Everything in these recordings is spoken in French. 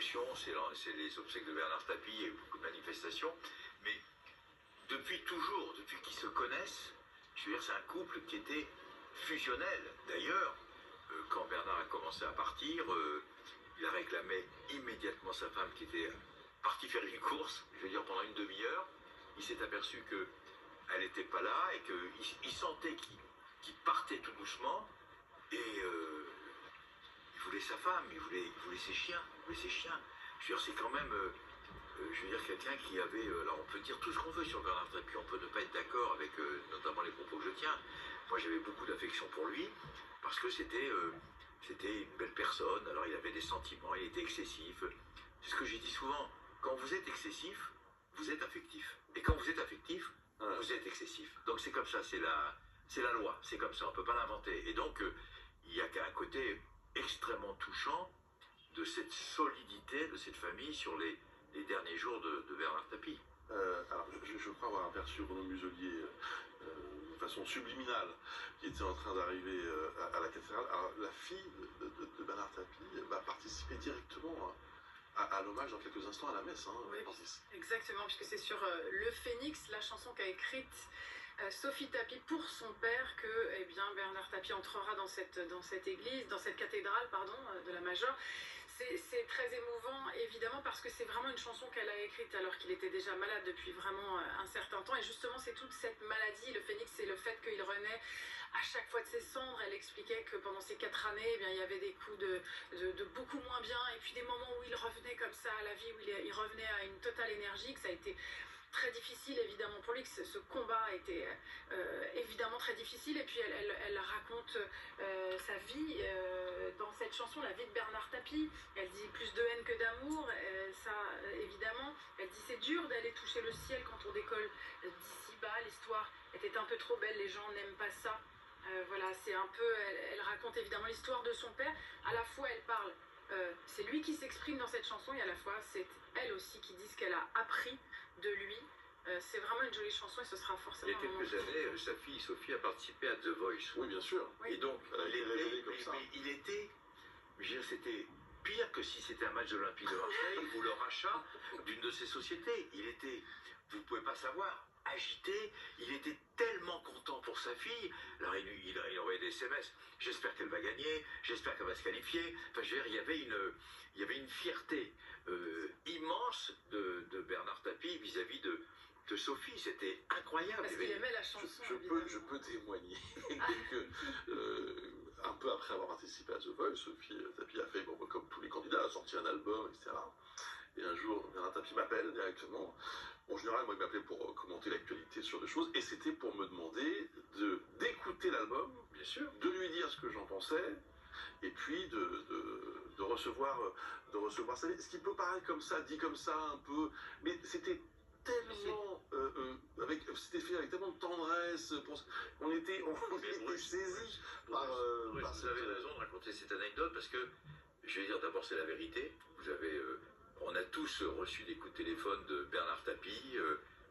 émotion, c'est les obsèques de Bernard Tapie, il y a eu beaucoup de manifestations, mais depuis toujours, depuis qu'ils se connaissent, je veux dire, c'est un couple qui était fusionnel. D'ailleurs, quand Bernard a commencé à partir, il a réclamé immédiatement sa femme qui était partie faire une course, je veux dire pendant une demi-heure. Il s'est aperçu qu'elle n'était pas là et qu'il sentait qu'il partait tout doucement. Et il voulait sa femme, il voulait ses chiens, Je veux dire, c'est quand même, je veux dire, quelqu'un qui avait, alors on peut dire tout ce qu'on veut sur Bernard Tapie, on peut ne pas être d'accord avec notamment les propos que je tiens. Moi j'avais beaucoup d'affection pour lui, parce que c'était une belle personne, alors il avait des sentiments, il était excessif. C'est ce que j'ai dit souvent, quand vous êtes excessif, vous êtes affectif. Et quand vous êtes affectif, vous êtes excessif. Donc c'est comme ça, c'est la loi, c'est comme ça, on ne peut pas l'inventer. Et donc, il y a qu'un côté extrêmement touchant de cette solidité de cette famille sur les derniers jours de Bernard Tapie. Alors, je crois avoir aperçu Renaud Muselier de façon subliminale qui était en train d'arriver à la cathédrale. Alors, la fille de Bernard Tapie va participer directement à l'hommage dans quelques instants à la messe. Hein, oui, exactement, puisque c'est sur Le Phénix, la chanson qu'a écrite Sophie Tapie pour son père que eh bien, Bernard Tapie entrera dans cette église, dans cette cathédrale pardon, de la Major. C'est très émouvant, évidemment, parce que c'est vraiment une chanson qu'elle a écrite alors qu'il était déjà malade depuis vraiment un certain temps. Et justement, c'est toute cette maladie, le phénix, c'est le fait qu'il renaît à chaque fois de ses cendres. Elle expliquait que pendant ces 4 années, eh bien, il y avait des coups de beaucoup moins bien, et puis des moments où il revenait comme ça à la vie, où il revenait à une totale énergie, que ça a été très difficile évidemment pour lui, que ce combat a été évidemment très difficile. Et puis elle raconte sa vie dans cette chanson, la vie de Bernard Tapie. Elle dit plus de haine que d'amour, ça évidemment. Elle dit c'est dur d'aller toucher le ciel quand on décolle d'ici bas, l'histoire était un peu trop belle, les gens n'aiment pas ça. Voilà, c'est un peu, elle raconte évidemment l'histoire de son père. À la fois elle parle, c'est lui qui s'exprime dans cette chanson, et à la fois c'est elle aussi qui dit ce qu'elle a appris de lui. C'est vraiment une jolie chanson, et ce sera forcément... Il y a quelques années, sa fille Sophie a participé à The Voice. Oui, bien sûr. Et donc, il était, je veux dire, c'était pire que si c'était un match de l'Olympique de Marseille ou le rachat d'une de ces sociétés. Il était, vous ne pouvez pas savoir, agité. Il était tellement content pour sa fille. Alors il envoyait des SMS. J'espère qu'elle va gagner. J'espère qu'elle va se qualifier. Enfin, je veux dire, il y avait une fierté immense de Bernard Tapie vis-à-vis de Sophie. C'était incroyable. Parce qu'il aimait la chanson. Je peux témoigner que un peu après avoir participé à The Voice, Sophie Tapie a fait, bon, comme tous les candidats, a sorti un album, etc. Et un jour, Bernard Tapie m'appelle directement. En général, moi, il m'appelait pour commenter l'actualité sur des choses, et c'était pour me demander d'écouter l'album, bien sûr, de lui dire ce que j'en pensais, et puis de recevoir sa vie. Ce qui peut paraître comme ça, dit comme ça un peu, mais c'était tellement c'était fait avec tellement de tendresse, on était saisis par vous avez raison de raconter cette anecdote, parce que je vais dire, d'abord, c'est la vérité. On a tous reçu des coups de téléphone de Bernard Tapie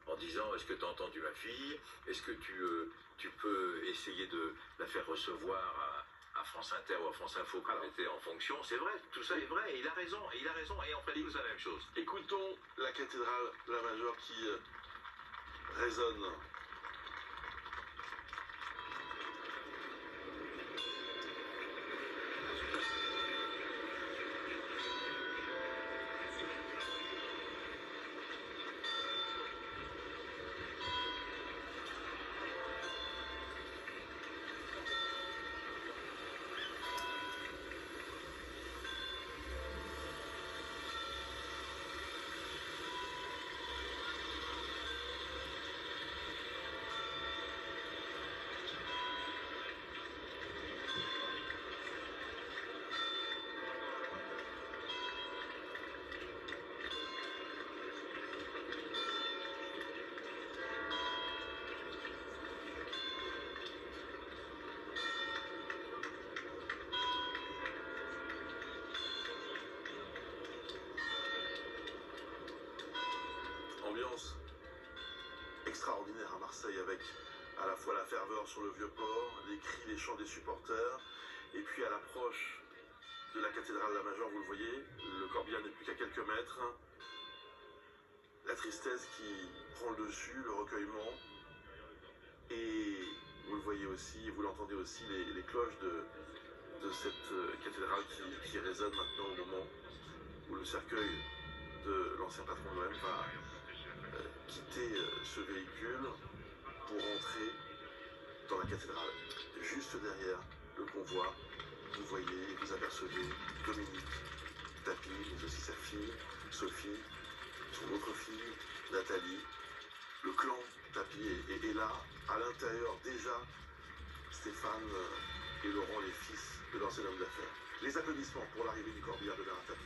en disant: est-ce que tu as entendu ma fille, est-ce que tu peux essayer de la faire recevoir à France Inter ou à France Info quand elle était en fonction. C'est vrai, tout ça est vrai, et il a raison, et on fait tous la même chose. Écoutons la cathédrale de la Major qui résonne. Ambiance extraordinaire à Marseille, avec à la fois la ferveur sur le Vieux-Port, les cris, les chants des supporters, et puis à l'approche de la cathédrale La Major, vous le voyez, le corbillard n'est plus qu'à quelques mètres. La tristesse qui prend le dessus, le recueillement. Et vous le voyez aussi, vous l'entendez aussi, les cloches de cette cathédrale qui résonnent maintenant au moment où le cercueil de l'ancien patron de l'OM va quitter ce véhicule pour entrer dans la cathédrale. Juste derrière le convoi, vous voyez, vous apercevez Dominique Tapie, mais aussi sa fille, Sophie, son autre fille, Nathalie. Le clan Tapie est là, à l'intérieur déjà, Stéphane et Laurent, les fils de l'ancien homme d'affaires. Les applaudissements pour l'arrivée du corbillard de Bernard Tapie.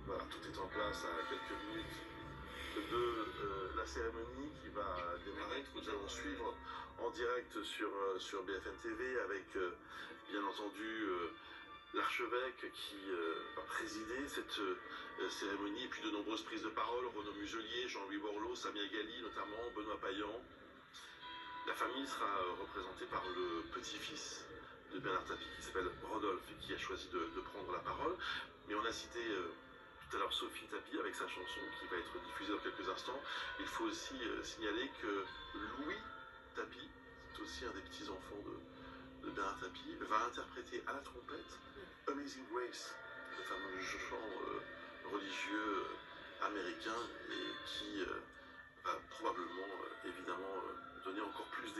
Voilà, tout est en place à quelques minutes de la cérémonie qui va démarrer, que nous allons suivre en direct sur BFM TV avec bien entendu l'archevêque qui va présider cette cérémonie et puis de nombreuses prises de parole, Renaud Muselier, Jean-Louis Borloo, Samia Ghali notamment, Benoît Payan. La famille sera représentée par le petit-fils de Bernard Tapie qui s'appelle Rodolphe et qui a choisi de prendre la parole. Mais on a cité tout à l'heure Sophie Tapie avec sa chanson qui va être diffusée dans quelques instants. Il faut aussi signaler que Louis Tapie, c'est aussi un des petits-enfants de Bernard Tapie, va interpréter à la trompette Amazing Grace, le fameux chant religieux américain et qui va probablement évidemment donner encore plus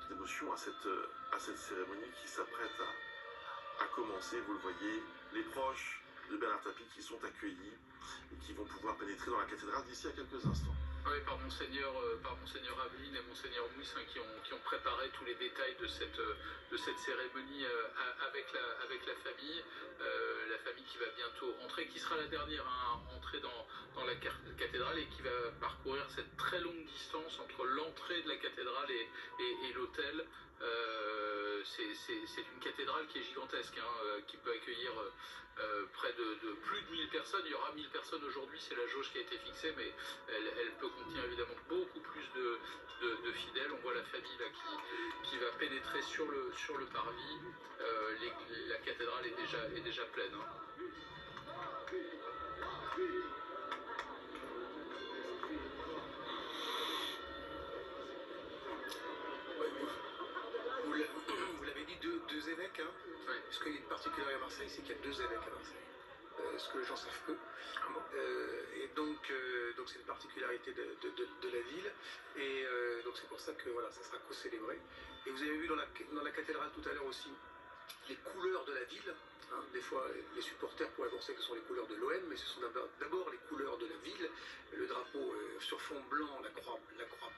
d'émotion à cette cérémonie qui s'apprête à commencer. Vous le voyez, les proches de Bernard Tapie qui sont accueillis et qui vont pouvoir pénétrer dans la cathédrale d'ici à quelques instants. Oui, par Monseigneur Aveline et Monseigneur Mousse qui ont préparé tous les détails de cette cérémonie avec la famille. La famille qui va bientôt entrer, qui sera la dernière à entrer dans la cathédrale et qui va parcourir cette très longue distance entre l'entrée de la cathédrale et l'autel. C'est une cathédrale qui est gigantesque, qui peut accueillir près de plus de 1000 personnes. Il y aura 1000 personnes aujourd'hui, c'est la jauge qui a été fixée, mais elle peut contenir évidemment beaucoup plus de fidèles. On voit la famille là qui va pénétrer sur le parvis. La cathédrale est déjà pleine. Vous l'avez dit, deux évêques, hein. Oui. Ce qui est particulier à Marseille, c'est qu'il y a deux évêques à Marseille. Ce que les gens savent peu. Et donc c'est une particularité de la ville. Et donc c'est pour ça que voilà, ça sera co-célébré. Et vous avez vu dans la cathédrale tout à l'heure aussi les couleurs de la ville. Hein. Des fois, les supporters pourraient penser que ce sont les couleurs de l'OM, mais ce sont d'abord les couleurs de la ville. Le drapeau sur fond blanc, la croix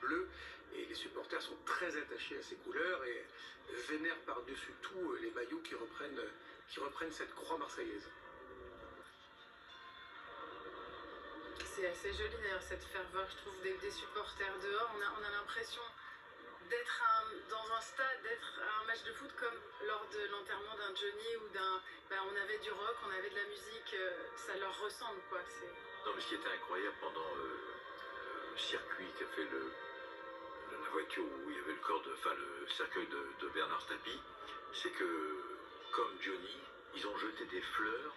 bleue. Et les supporters sont très attachés à ces couleurs et vénèrent par-dessus tout les maillots qui reprennent cette croix marseillaise. C'est assez joli d'ailleurs cette ferveur, je trouve, des supporters dehors. On a l'impression d'être dans un stade, d'être à un match de foot comme lors de l'enterrement d'un Johnny ou on avait du rock, on avait de la musique, ça leur ressemble quoi. Non mais ce qui était incroyable pendant le circuit qu'a fait la voiture où il y avait le cercueil de Bernard Tapie, c'est que comme Johnny, ils ont jeté des fleurs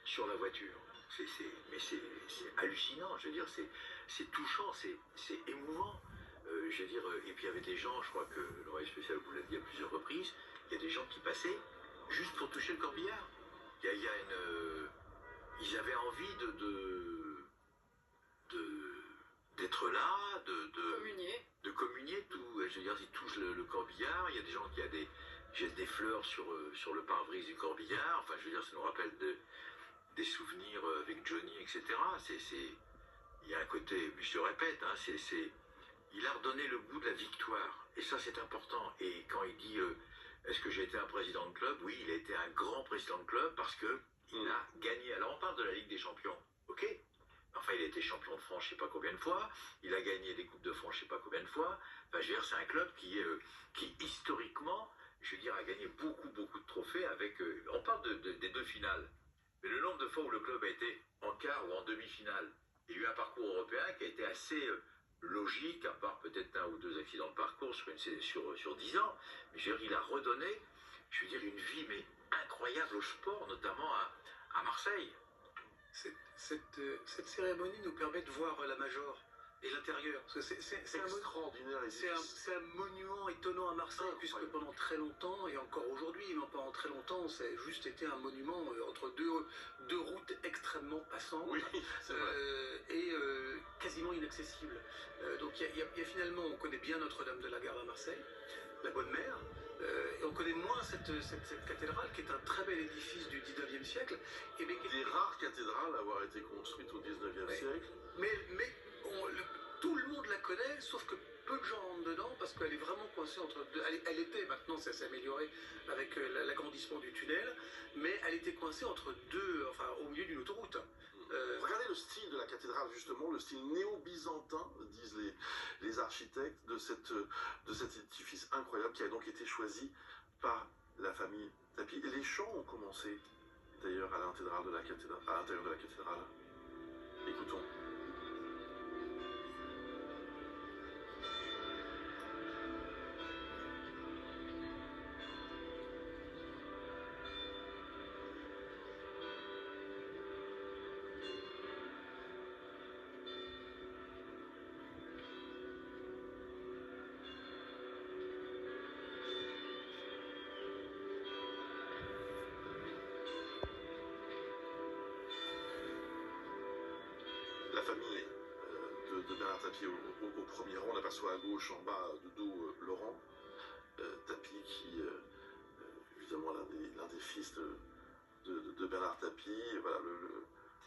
sur la voiture. Mais c'est hallucinant, je veux dire, c'est touchant, c'est émouvant. Je veux dire, et puis il y avait des gens, je crois que l'oreille spéciale vous l'a dit à plusieurs reprises, il y a des gens qui passaient juste pour toucher le corbillard. Ils avaient envie d'être là, de communier tout. Je veux dire, ils touchent le corbillard, il y a des gens qui jettent des fleurs sur le pare-brise du corbillard. Enfin, je veux dire, ça nous rappelle des souvenirs avec Johnny, etc. Il y a un côté, je te répète, hein, il a redonné le goût de la victoire. Et ça, c'est important. Et quand il dit, est-ce que j'ai été un président de club? Oui, il a été un grand président de club parce que il a gagné. Alors, on parle de la Ligue des Champions, ok? Enfin, il a été champion de France, je sais pas combien de fois. Il a gagné des Coupes de France, je sais pas combien de fois. Enfin, je veux dire, c'est un club qui historiquement, je veux dire, a gagné beaucoup, beaucoup de trophées avec... on parle des deux finales. Mais le nombre de fois où le club a été en quart ou en demi-finale, il y a eu un parcours européen qui a été assez logique, à part peut-être un ou deux accidents de parcours sur 10 ans. Mais je veux dire, il a redonné, je veux dire, une vie mais incroyable au sport, notamment à Marseille. Cette cérémonie nous permet de voir la Major et l'intérieur. C'est extraordinaire. un monument étonnant à Marseille, puisque pendant très longtemps, et encore aujourd'hui, mais pendant très longtemps, ça a juste été un monument entre deux routes extrêmement passantes, Oui, c'est vrai. et quasiment inaccessible. Donc il y a finalement, on connaît bien Notre-Dame de la Garde à Marseille, la Bonne Mère, et on connaît moins cette cathédrale qui est un très bel édifice du 19e siècle. Et mais, Des rares cathédrales à avoir été construites au 19e siècle. Mais tout le monde la connaît, sauf que peu de gens rentrent dedans parce qu'elle est vraiment coincée entre deux. Elle était, maintenant ça s'est amélioré avec l'agrandissement du tunnel, mais elle était coincée entre deux, enfin au milieu d'une autoroute. Regardez le style de la cathédrale, justement, le style néo-byzantin, disent les architectes, de cet édifice incroyable qui a donc été choisi par la famille Tapie. Et les chants ont commencé, d'ailleurs, à l'intérieur de la cathédrale. Écoutons. La famille de Bernard Tapie au premier rang, on aperçoit à gauche, en bas, de dos, Laurent Tapie, qui, évidemment, l'un des fils de Bernard Tapie. Voilà,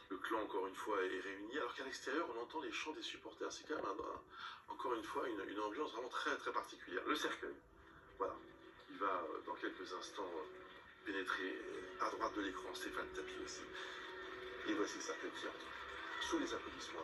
le clan, encore une fois, est réuni, alors qu'à l'extérieur, on entend les chants des supporters. C'est quand même, encore une fois, une ambiance vraiment très, très particulière. Le cercueil, voilà, il va, dans quelques instants, pénétrer à droite de l'écran, Stéphane Tapie aussi. Et voici le cercueil qui entre. Sous les applaudissements.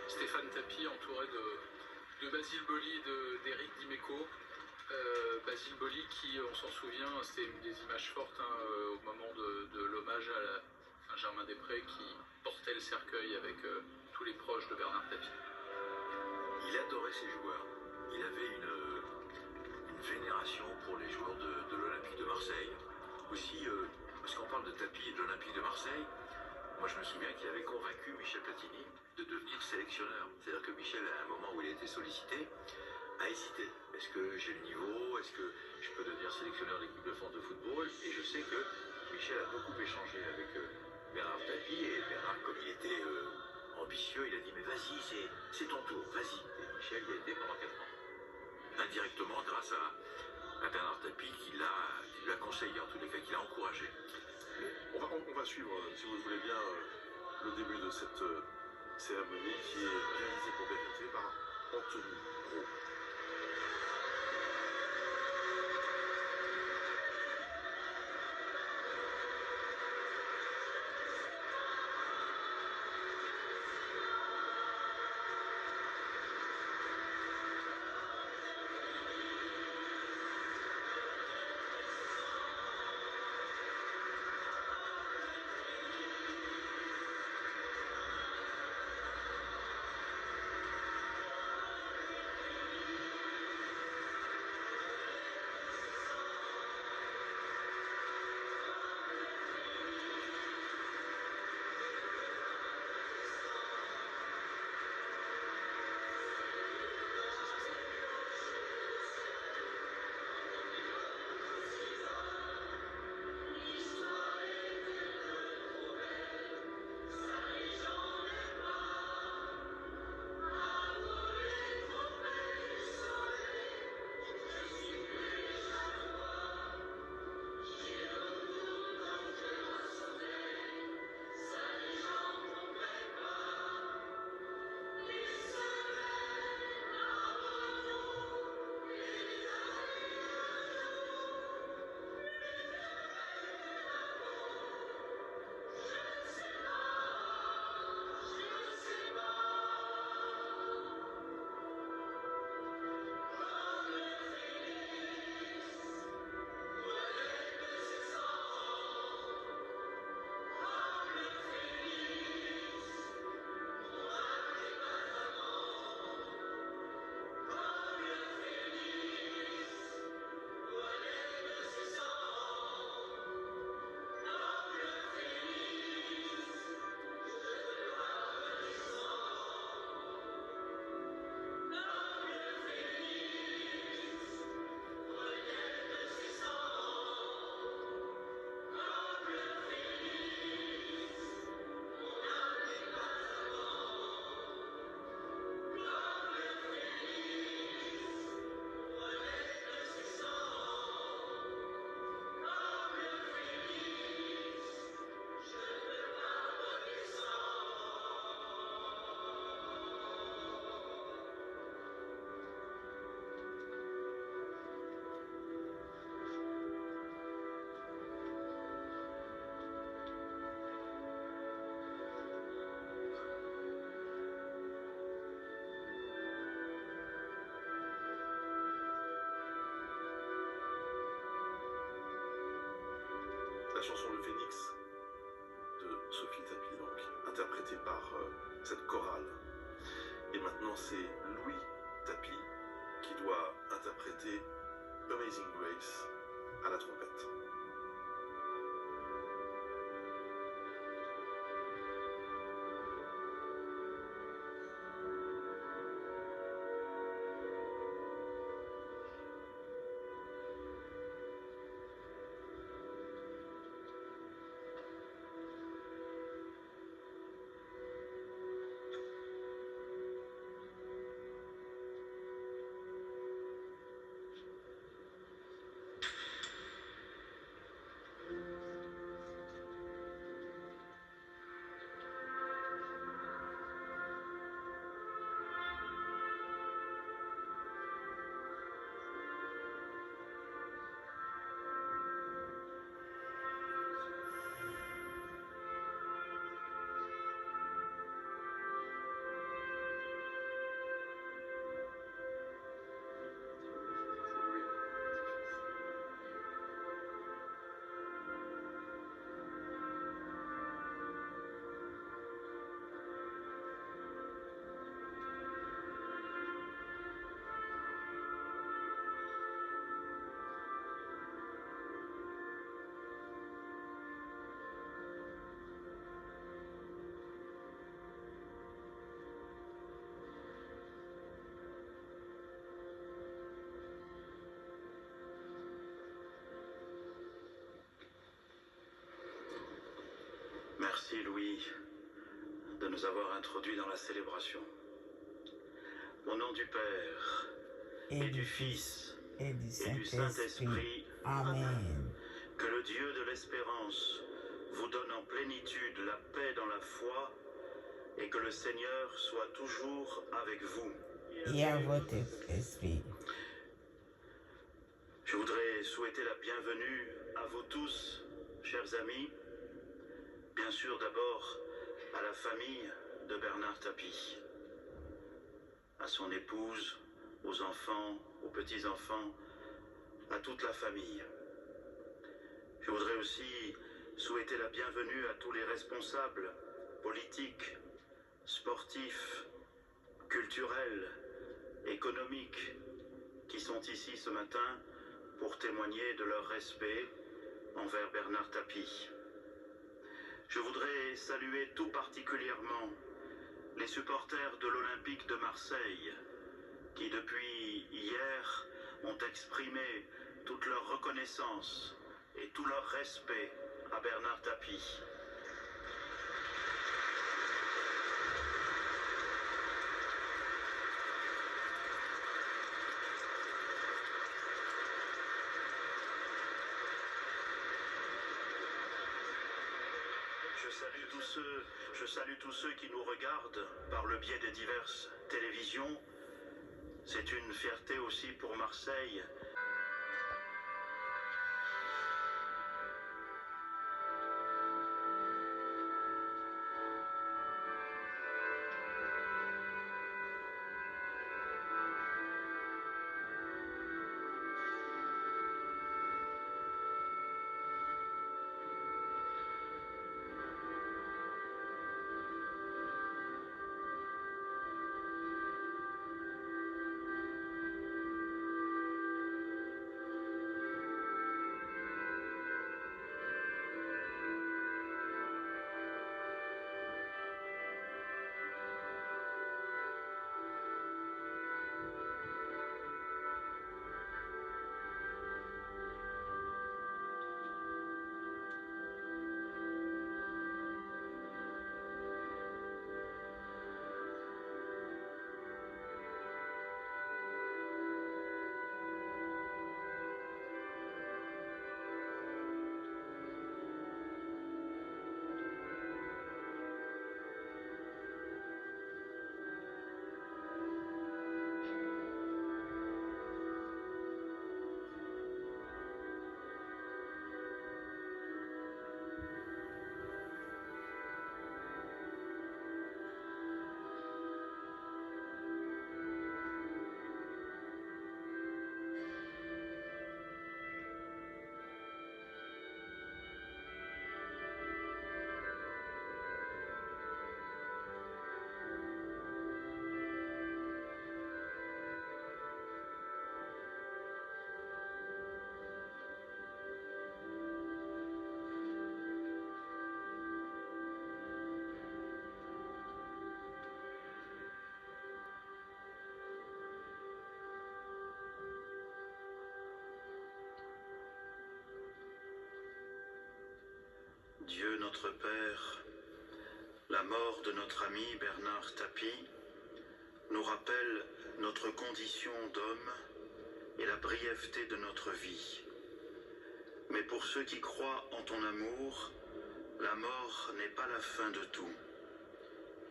Stéphane Tapie entouré de Basile Boli et d'Éric Dimeco. Basile Boli qui, on s'en souvient, c'était une des images fortes au moment de l'hommage à Saint-Germain-des-Prés qui portait le cercueil avec tous les proches de Bernard Tapie. Il adorait ses joueurs. Il avait une vénération pour les joueurs de l'Olympique de Marseille. Aussi, parce qu'on parle de Tapie et de l'Olympique de Marseille, moi je me souviens qu'il avait convaincu Michel Platini de devenir sélectionneur. C'est-à-dire que Michel, à un moment où il a été sollicité, a hésité. Est-ce que j'ai le niveau? Est-ce que je peux devenir sélectionneur de l'équipe de France de football? Et je sais que Michel a beaucoup échangé avec Bernard Tapie, et Bernard, comme il était ambitieux, il a dit mais vas-y, c'est ton tour, vas-y. Et Michel y a été pendant 4 ans. Indirectement grâce à Bernard Tapie qui l'a conseillé, en tous les cas, qui l'a encouragé. On va suivre, si vous le voulez bien, le début de cette cérémonie qui est réalisée pour BFT par Anthony Gros. chanson Le Phénix de Sophie Tapie, donc interprétée par cette chorale. Et maintenant c'est Louis Tapie qui doit interpréter Amazing Grace à la trompette. Merci Louis de nous avoir introduits dans la célébration. Au nom du Père et du Fils et du et du Saint-Esprit. Saint-Esprit, Amen. que le Dieu de l'espérance vous donne en plénitude la paix dans la foi et que le Seigneur soit toujours avec vous. Et à votre esprit. Je voudrais souhaiter la bienvenue à vous tous, chers amis. Bien sûr, d'abord, à la famille de Bernard Tapie, à son épouse, aux enfants, aux petits-enfants, à toute la famille. Je voudrais aussi souhaiter la bienvenue à tous les responsables politiques, sportifs, culturels, économiques, qui sont ici ce matin pour témoigner de leur respect envers Bernard Tapie. Je voudrais saluer tout particulièrement les supporters de l'Olympique de Marseille qui depuis hier ont exprimé toute leur reconnaissance et tout leur respect à Bernard Tapie. Je salue tous ceux qui nous regardent par le biais des diverses télévisions. C'est une fierté aussi pour Marseille. Dieu notre Père, la mort de notre ami Bernard Tapie nous rappelle notre condition d'homme et la brièveté de notre vie. Mais pour ceux qui croient en ton amour, la mort n'est pas la fin de tout.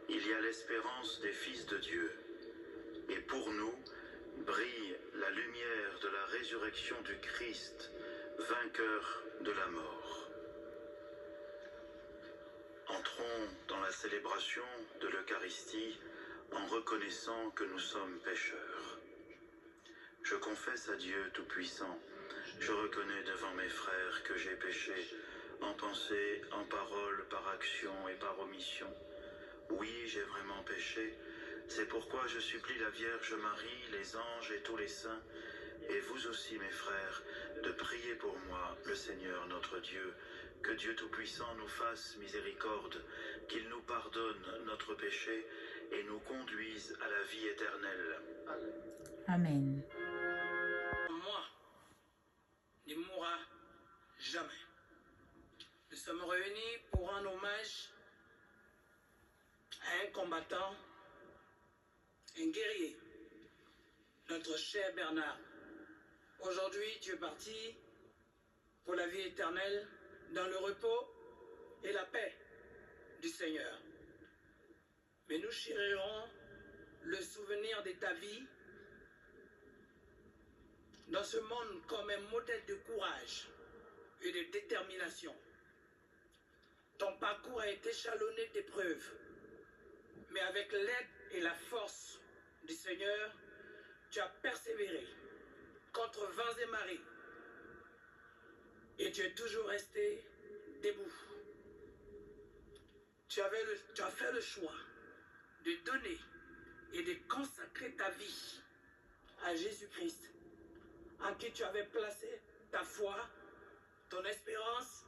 Il y a l'espérance des fils de Dieu. Et pour nous, brille la lumière de la résurrection du Christ, vainqueur de la mort. Entrons dans la célébration de l'Eucharistie en reconnaissant que nous sommes pécheurs. Je confesse à Dieu Tout-Puissant, je reconnais devant mes frères que j'ai péché en pensée, en parole, par action et par omission. Oui, j'ai vraiment péché. C'est pourquoi je supplie la Vierge Marie, les anges et tous les saints, et vous aussi mes frères, de prier pour moi, le Seigneur notre Dieu, que Dieu Tout-Puissant nous fasse miséricorde, qu'il nous pardonne notre péché et nous conduise à la vie éternelle. Amen. Moi ne mourra jamais. Nous sommes réunis pour rendre hommage à un combattant, un guerrier, notre cher Bernard. Aujourd'hui, tu es parti pour la vie éternelle dans le repos et la paix du Seigneur. Mais nous chérirons le souvenir de ta vie dans ce monde comme un modèle de courage et de détermination. Ton parcours a été jalonné d'épreuves, mais avec l'aide et la force du Seigneur, tu as persévéré contre vents et marées. Et tu es toujours resté debout. Tu as fait le choix de donner et de consacrer ta vie à Jésus-Christ, en qui tu avais placé ta foi, ton espérance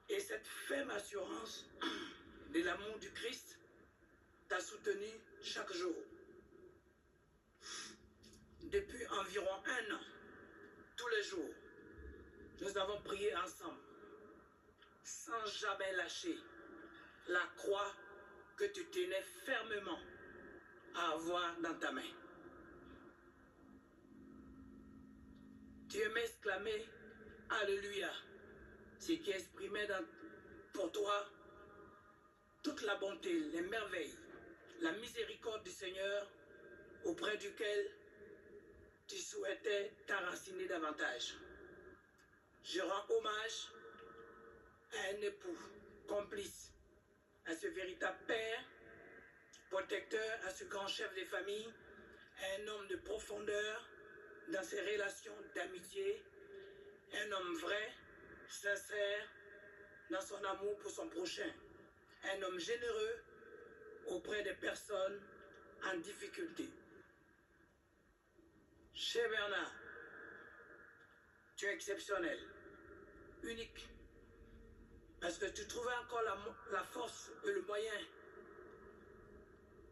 et cette ferme assurance de l'amour du Christ t'a soutenu chaque jour. Depuis environ 1 an, tous les jours, nous avons prié ensemble, sans jamais lâcher la croix que tu tenais fermement à avoir dans ta main. Tu aimais exclamer « Alléluia », ce qui exprimait pour toi toute la bonté, les merveilles, la miséricorde du Seigneur auprès duquel tu souhaitais t'enraciner davantage. Je rends hommage à un époux, complice, à ce véritable père, protecteur, à ce grand chef de famille, à un homme de profondeur dans ses relations d'amitié, un homme vrai, sincère dans son amour pour son prochain, un homme généreux auprès des personnes en difficulté. Cher Bernard, tu es exceptionnel, unique, parce que tu trouvais encore la force et le moyen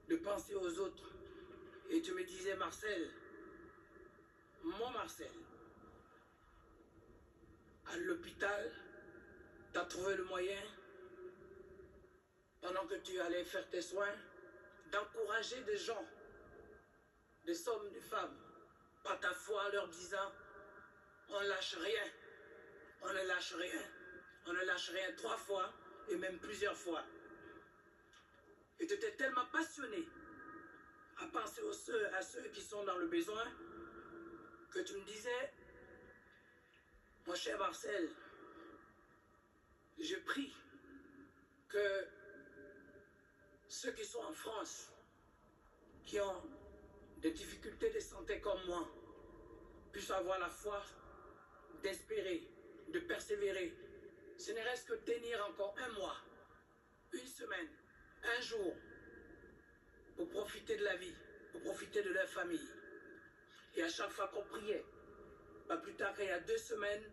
de penser aux autres. Et tu me disais, Marcel, mon Marcel, à l'hôpital, tu as trouvé le moyen, pendant que tu allais faire tes soins, d'encourager des gens, des hommes, des femmes, par ta foi, en leur disant, on ne lâche rien, on ne lâche rien, on ne lâche rien 3 fois et même plusieurs fois. Et tu étais tellement passionné à penser à ceux qui sont dans le besoin que tu me disais, mon cher Marcel, je prie que ceux qui sont en France, qui ont des difficultés de santé comme moi, puissent avoir la foi d'espérer, de persévérer. Ce ne reste que tenir encore 1 mois, 1 semaine, 1 jour, pour profiter de la vie, pour profiter de leur famille. Et à chaque fois qu'on priait, pas plus tard qu'il y a 2 semaines,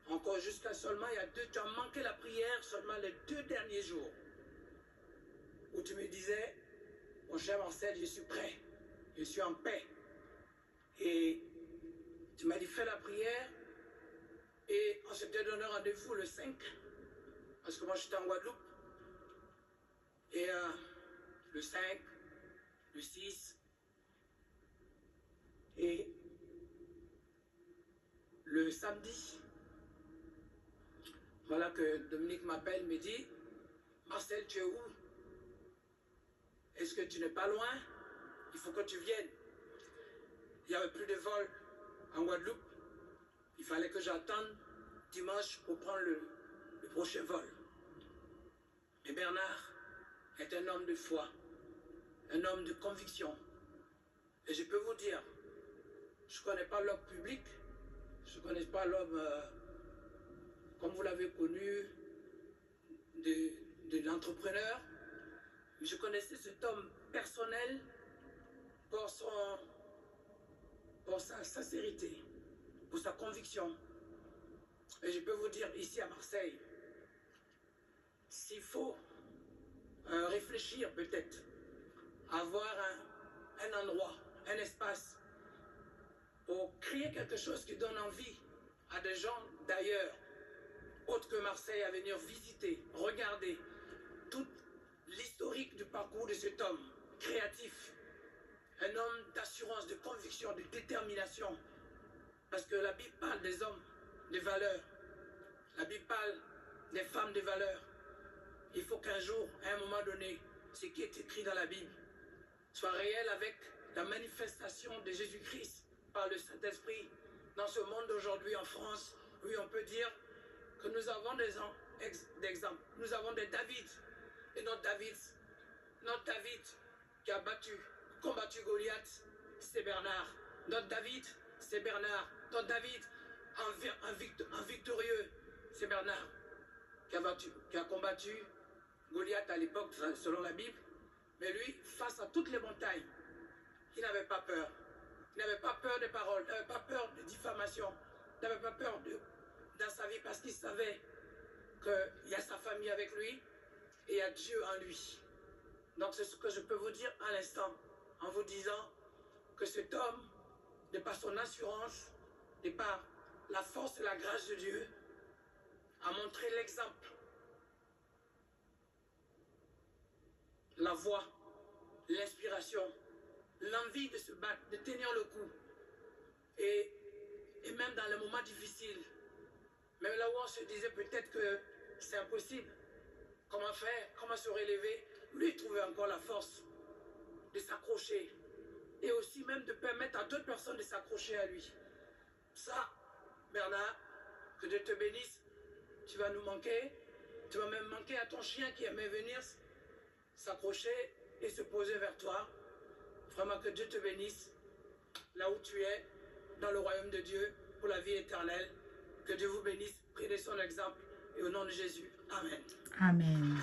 encore jusqu'à seulement, tu as manqué la prière seulement les 2 derniers jours, où tu me disais, mon cher Marcel, je suis prêt, je suis en paix. Et tu m'as dit, fais la prière, et on s'était donné rendez-vous le 5 Parce que moi, j'étais en Guadeloupe. Et le 5, le 6 et le samedi, voilà que Dominique m'appelle, me dit, Marcel, tu es où? Est-ce que tu n'es pas loin? Il faut que tu viennes. Il n'y avait plus de vol en Guadeloupe. Il fallait que j'attende dimanche pour prendre le prochain vol. Mais Bernard est un homme de foi, un homme de conviction. Et je peux vous dire, je ne connais pas l'homme public, je ne connais pas l'homme comme vous l'avez connu, de l'entrepreneur, mais je connaissais cet homme personnel pour sa sincérité, pour sa conviction. Et je peux vous dire, ici à Marseille, s'il faut réfléchir peut-être, avoir un endroit, un espace, pour créer quelque chose qui donne envie à des gens d'ailleurs, autres que Marseille, à venir visiter, regarder toute l'historique du parcours de cet homme créatif, un homme d'assurance, de conviction, de détermination. Parce que la Bible parle des hommes de valeur, la Bible parle des femmes de valeur. Il faut qu'un jour, à un moment donné, ce qui est écrit dans la Bible soit réel avec la manifestation de Jésus-Christ par le Saint-Esprit. Dans ce monde d'aujourd'hui en France, oui, on peut dire que nous avons des exemples. Nous avons des David. Et notre David qui a combattu Goliath, c'est Bernard. Notre David, c'est Bernard. Notre David, un victorieux, c'est Bernard. Qui a combattu Goliath à l'époque, selon la Bible. Mais lui, face à toutes les montagnes, il n'avait pas peur. Il n'avait pas peur des paroles, il n'avait pas peur de diffamation. Il n'avait pas peur dans sa vie parce qu'il savait qu'il y a sa famille avec lui et il y a Dieu en lui. Donc c'est ce que je peux vous dire à l'instant en vous disant que cet homme, de par son assurance, de par la force et la grâce de Dieu, a montré l'exemple, la voie, l'inspiration, l'envie de se battre, de tenir le coup. Et même dans les moments difficiles, même là où on se disait peut-être que c'est impossible, comment faire, comment se relever, lui il trouvait encore la force de s'accrocher et aussi même de permettre à d'autres personnes de s'accrocher à lui. Ça, Bernard, que Dieu te bénisse, tu vas nous manquer, tu vas même manquer à ton chien qui aimait venir s'accrocher et se poser vers toi. Vraiment que Dieu te bénisse là où tu es, dans le royaume de Dieu, pour la vie éternelle. Que Dieu vous bénisse, prenez son exemple et au nom de Jésus. Amen. Amen.